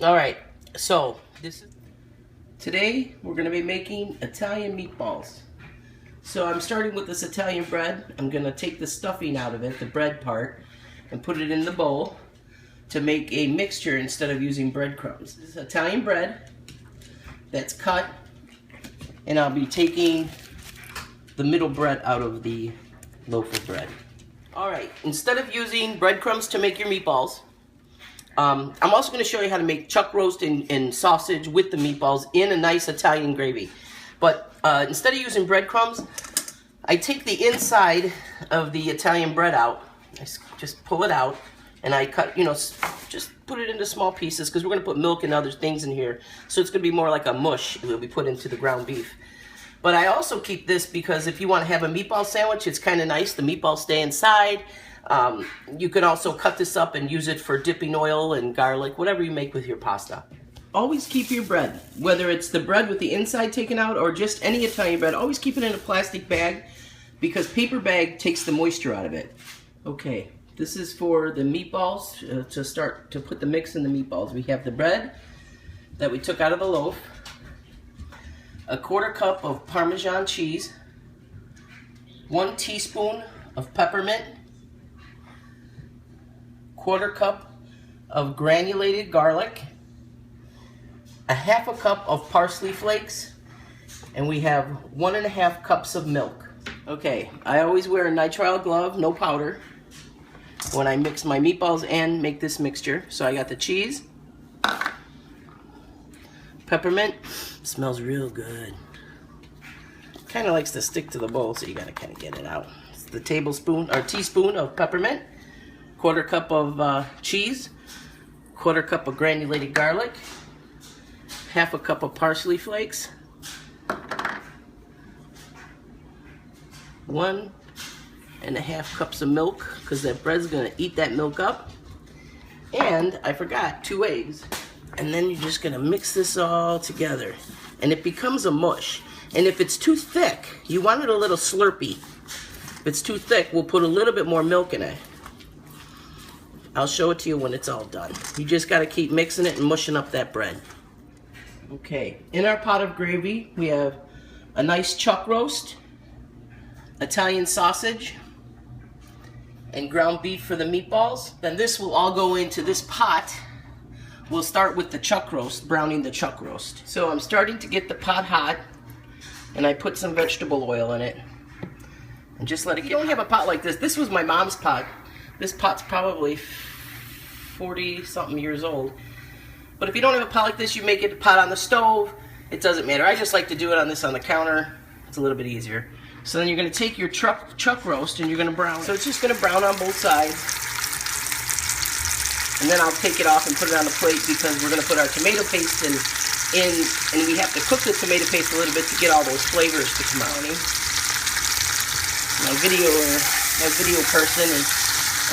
All right, so today we're going to be making Italian meatballs. So I'm starting with this Italian bread. I'm going to take the stuffing out of it, the bread part, and put it in the bowl to make a mixture instead of using breadcrumbs. This is Italian bread that's cut, and I'll be taking the middle bread out of the loaf of bread. All right, instead of using breadcrumbs to make your meatballs, I'm also going to show you how to make chuck roast and sausage with the meatballs in a nice Italian gravy. But instead of using breadcrumbs, I take the inside of the Italian bread out. I just pull it out, and I cut, just put it into small pieces because we're going to put milk and other things in here. So it's going to be more like a mush that will be put into the ground beef. But I also keep this because if you want to have a meatball sandwich, it's kind of nice. The meatballs stay inside. You can also cut this up and use it for dipping oil and garlic, whatever you make with your pasta. Always keep your bread, whether it's the bread with the inside taken out or just any Italian bread, always keep it in a plastic bag because paper bag takes the moisture out of it. Okay, this is for the meatballs, to put the mix in the meatballs. We have the bread that we took out of the loaf, a 1/4 cup of Parmesan cheese, 1 teaspoon of peppermint, 1/4 cup of granulated garlic, a 1/2 cup of parsley flakes, and we have 1½ cups of milk. Okay, I always wear a nitrile glove, no powder, when I mix my meatballs and make this mixture. So I got the cheese, peppermint, smells real good. Kind of likes to stick to the bowl, so you gotta kind of get it out. It's the teaspoon of peppermint, 1/4 cup of cheese, 1/4 cup of granulated garlic, 1/2 cup of parsley flakes, 1½ cups of milk, because that bread's gonna eat that milk up. And I forgot 2 eggs. And then you're just gonna mix this all together. And it becomes a mush. And if it's too thick, you want it a little slurpy. If it's too thick, we'll put a little bit more milk in it. I'll show it to you when it's all done. You just gotta keep mixing it and mushing up that bread. Okay, in our pot of gravy, we have a nice chuck roast, Italian sausage, and ground beef for the meatballs. Then this will all go into this pot. We'll start with the chuck roast, browning the chuck roast. So I'm starting to get the pot hot, and I put some vegetable oil in it. And just let it get hot. If you don't have a pot like this, this was my mom's pot. This pot's probably 40-something years old. But if you don't have a pot like this, you make it a pot on the stove. It doesn't matter. I just like to do it on the counter. It's a little bit easier. So then you're going to take your chuck roast and you're going to brown it. So it's just going to brown on both sides. And then I'll take it off and put it on the plate because we're going to put our tomato paste in, and we have to cook the tomato paste a little bit to get all those flavors to come out. My video person is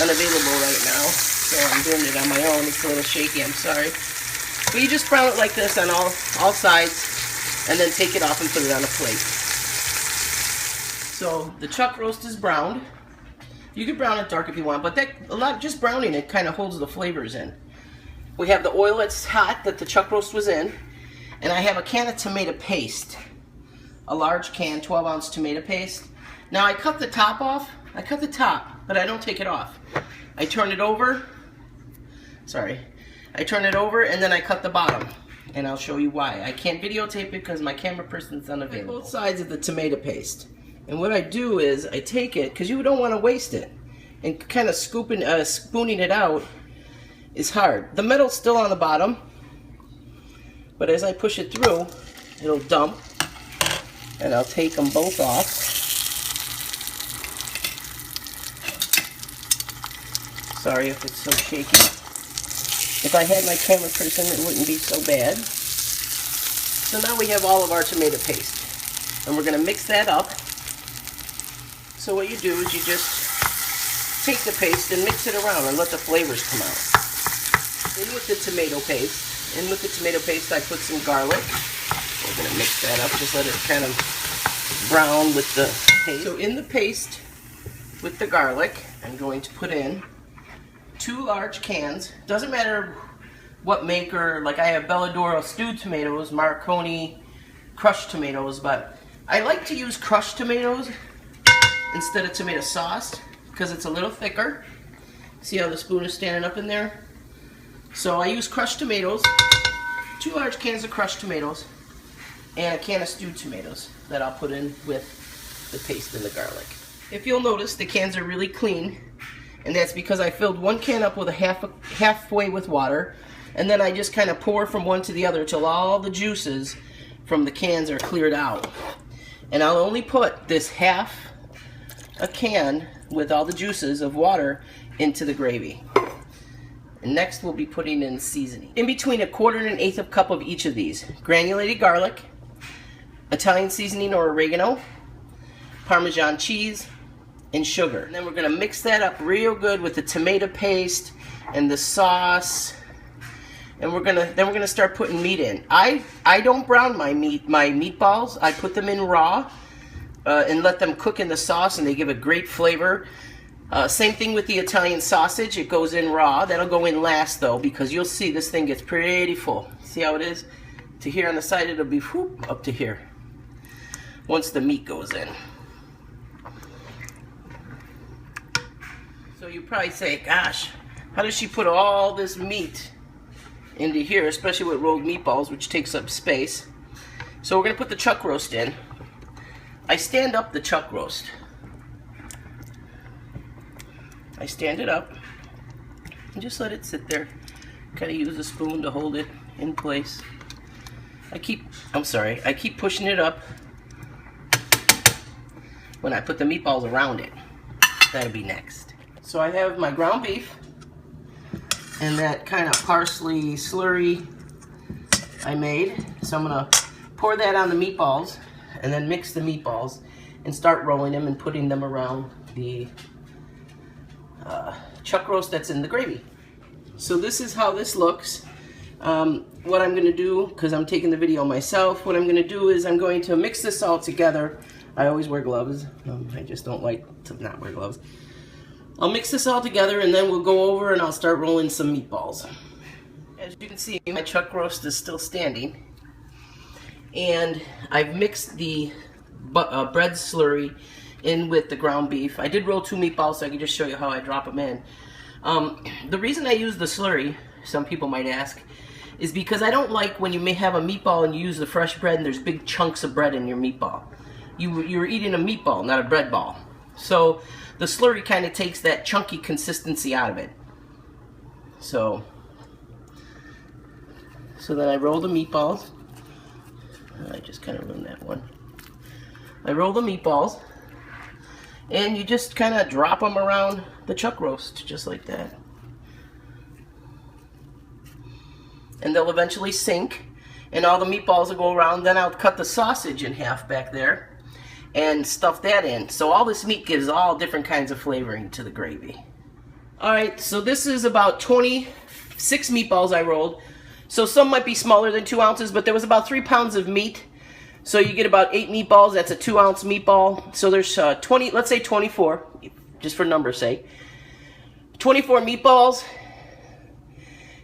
unavailable right now, so I'm doing it on my own. It's a little shaky, I'm sorry. But you just brown it like this on all sides, and then take it off and put it on a plate. So the chuck roast is browned. You can brown it dark if you want, but just browning it kind of holds the flavors in. We have the oil that's hot that the chuck roast was in, and I have a can of tomato paste. A large can, 12-ounce tomato paste. Now I cut the top off. I cut the top, but I don't take it off. I turn it over. I turn it over and then I cut the bottom. And I'll show you why. I can't videotape it because my camera person's unavailable. Both sides of the tomato paste. And what I do is I take it, because you don't want to waste it. And kind of spooning it out is hard. The metal's still on the bottom. But as I push it through, it'll dump. And I'll take them both off. Sorry if it's so shaky. If I had my camera person, it wouldn't be so bad. So now we have all of our tomato paste. And we're going to mix that up. So what you do is you just take the paste and mix it around and let the flavors come out. In with the tomato paste. In with the tomato paste, I put some garlic. We're going to mix that up. Just let it kind of brown with the paste. So in the paste with the garlic, I'm going to put in 2 large cans. Doesn't matter what maker. Like I have Belladoro stewed tomatoes, Marconi crushed tomatoes, but I like to use crushed tomatoes instead of tomato sauce because it's a little thicker. See how the spoon is standing up in there? So I use crushed tomatoes, 2 large cans of crushed tomatoes, and a can of stewed tomatoes that I'll put in with the paste and the garlic. If you'll notice, the cans are really clean, and that's because I filled one can up with halfway with water, and then I just kind of pour from one to the other till all the juices from the cans are cleared out. And I'll only put this half a can with all the juices of water into the gravy. And next we'll be putting in seasoning. In between 1/4 and 1/8 cup of each of these. Granulated garlic, Italian seasoning or oregano, Parmesan cheese, and sugar. And then we're gonna mix that up real good with the tomato paste and the sauce. And we're gonna start putting meat in. I don't brown my meatballs. I put them in raw and let them cook in the sauce, and they give a great flavor. Same thing with the Italian sausage. It goes in raw. That'll go in last though, because you'll see this thing gets pretty full. See how it is? To here on the side, it'll be whoop, up to here once the meat goes in. So you probably say, gosh, how does she put all this meat into here, especially with rolled meatballs, which takes up space? So we're going to put the chuck roast in. I stand up the chuck roast. I stand it up and just let it sit there. Kind of use a spoon to hold it in place. I keep pushing it up when I put the meatballs around it. That'll be next. So I have my ground beef and that kind of parsley slurry I made. So I'm gonna pour that on the meatballs and then mix the meatballs and start rolling them and putting them around the chuck roast that's in the gravy. So this is how this looks. What I'm gonna do, because I'm taking the video myself, what I'm gonna do is I'm going to mix this all together. I always wear gloves. I just don't like to not wear gloves. I'll mix this all together and then we'll go over and I'll start rolling some meatballs. As you can see, my chuck roast is still standing. And I've mixed the bread slurry in with the ground beef. I did roll 2 meatballs so I can just show you how I drop them in. The reason I use the slurry, some people might ask, is because I don't like when you may have a meatball and you use the fresh bread and there's big chunks of bread in your meatball. You're eating a meatball, not a bread ball. So the slurry kind of takes that chunky consistency out of it. So then I roll the meatballs. I just kind of ruined that one. I roll the meatballs and you just kind of drop them around the chuck roast, just like that. And they'll eventually sink and all the meatballs will go around. Then I'll cut the sausage in half back there and stuff that in. So all this meat gives all different kinds of flavoring to the gravy. Alright, so this is about 26 meatballs I rolled. So some might be smaller than 2 ounces, but there was about 3 pounds of meat. So you get about 8 meatballs. That's a 2-ounce meatball. So there's 20, let's say 24, just for numbers' sake. 24 meatballs.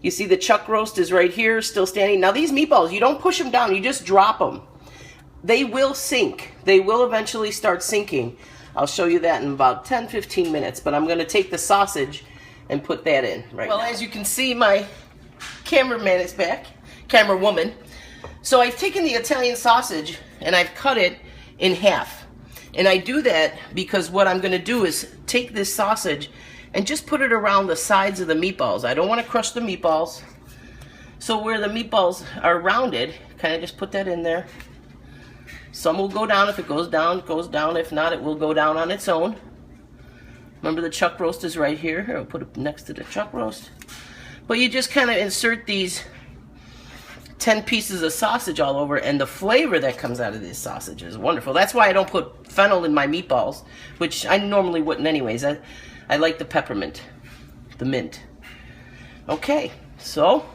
You see the chuck roast is right here, still standing. Now these meatballs, you don't push them down, you just drop them. They will sink. They will eventually start sinking. I'll show you that in about 10-15 minutes, but I'm going to take the sausage and put that in right now. Well, as you can see, my cameraman is back, camera woman. So I've taken the Italian sausage and I've cut it in half. And I do that because what I'm going to do is take this sausage and just put it around the sides of the meatballs. I don't want to crush the meatballs. So where the meatballs are rounded, kind of just put that in there. Some will go down. If it goes down, it goes down. If not, it will go down on its own. Remember the chuck roast is right here. Here, I'll put it next to the chuck roast. But you just kind of insert these 10 pieces of sausage all over, and the flavor that comes out of this sausage is wonderful. That's why I don't put fennel in my meatballs, which I normally wouldn't anyways. I like the peppermint, the mint. Okay, so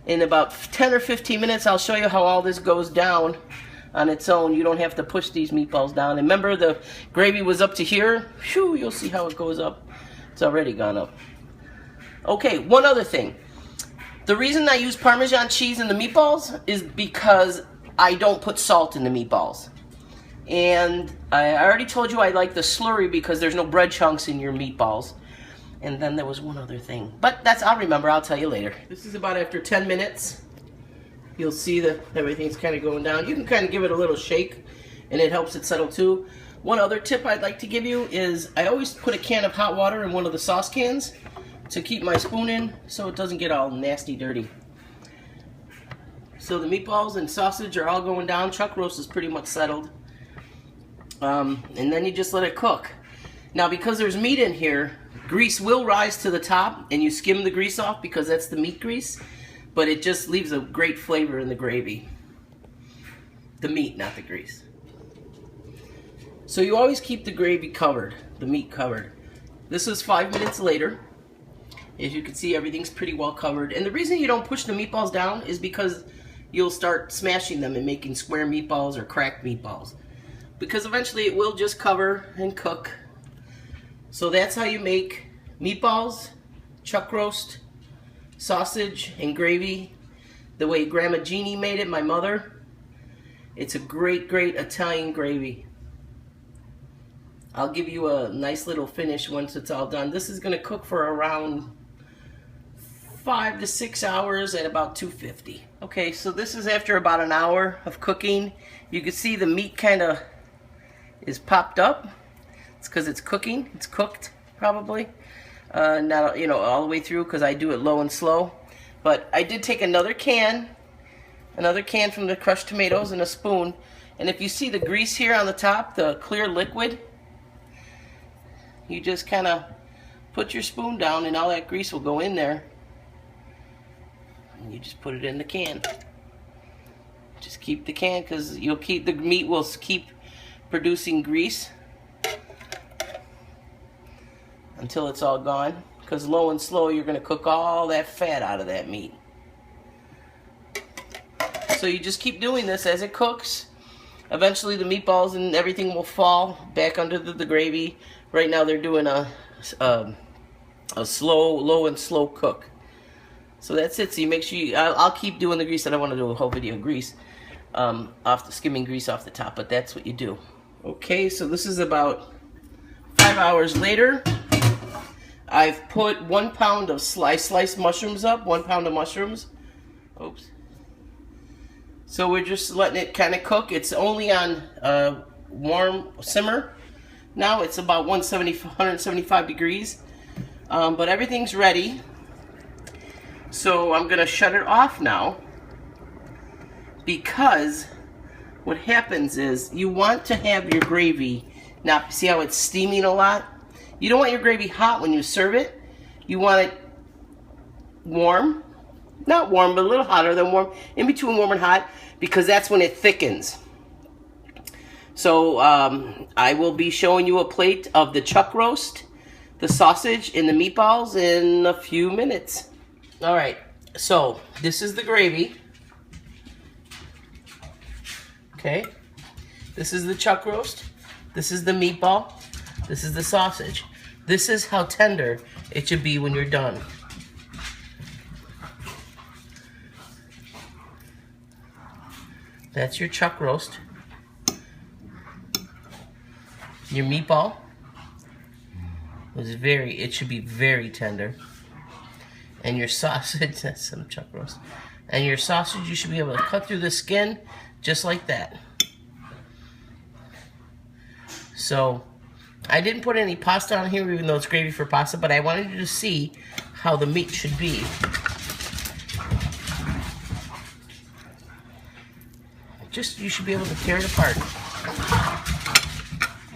in about 10 or 15 minutes, I'll show you how all this goes down on its own. You don't have to push these meatballs down. And remember, the gravy was up to here. Whew, you'll see how it goes up. It's already gone up. Okay, one other thing. The reason I use Parmesan cheese in the meatballs is because I don't put salt in the meatballs. And I already told you I like the slurry because there's no bread chunks in your meatballs. And then there was one other thing. But I'll remember, I'll tell you later. This is about after 10 minutes. You'll see that everything's kind of going down. You can kind of give it a little shake and it helps it settle too. One other tip I'd like to give you is I always put a can of hot water in one of the sauce cans to keep my spoon in so it doesn't get all nasty dirty. So the meatballs and sausage are all going down. Chuck roast is pretty much settled. And then you just let it cook. Now because there's meat in here, grease will rise to the top and you skim the grease off because that's the meat grease, but it just leaves a great flavor in the gravy. The meat, not the grease. So you always keep the gravy covered, the meat covered. This is 5 minutes later. As you can see, everything's pretty well covered. And the reason you don't push the meatballs down is because you'll start smashing them and making square meatballs or cracked meatballs. Because eventually it will just cover and cook. So that's how you make meatballs, chuck roast, sausage, and gravy. The way Grandma Jeannie made it, my mother. It's a great, great Italian gravy. I'll give you a nice little finish once it's all done. This is going to cook for around 5 to 6 hours at about 250. Okay, so this is after about an hour of cooking. You can see the meat kind of is popped up. It's because it's cooking. It's cooked probably. Not, you know, all the way through because I do it low and slow. But I did take another can from the crushed tomatoes and a spoon. And if you see the grease here on the top, the clear liquid, you just kind of put your spoon down and all that grease will go in there. And you just put it in the can. Just keep the can because you'll keep the meat will keep producing grease until it's all gone. Because low and slow, you're going to cook all that fat out of that meat. So you just keep doing this as it cooks. Eventually the meatballs and everything will fall back under the gravy. Right now they're doing a slow, low and slow cook. So that's it. So you make sure I'll keep doing the grease. I don't want to do a whole video of grease, skimming grease off the top, but that's what you do. Okay, so this is about 5 hours later. I've put 1 pound of sliced mushrooms up, 1 pound of mushrooms. Oops. So we're just letting it kind of cook. It's only on warm simmer. Now it's about 175 degrees. But everything's ready. So I'm going to shut it off now. Because what happens is you want to have your gravy. Now, see how it's steaming a lot? You don't want your gravy hot when you serve it. You want it warm. Not warm, but a little hotter than warm. In between warm and hot, because that's when it thickens. So I will be showing you a plate of the chuck roast, the sausage, and the meatballs in a few minutes. All right, so this is the gravy. Okay, this is the chuck roast. This is the meatball. This is the sausage. This is how tender it should be when you're done. That's your chuck roast. Your meatball it should be very tender. And your sausage, that's some chuck roast. And your sausage, you should be able to cut through the skin just like that. So, I didn't put any pasta on here, even though it's gravy for pasta, but I wanted you to see how the meat should be. You should be able to tear it apart.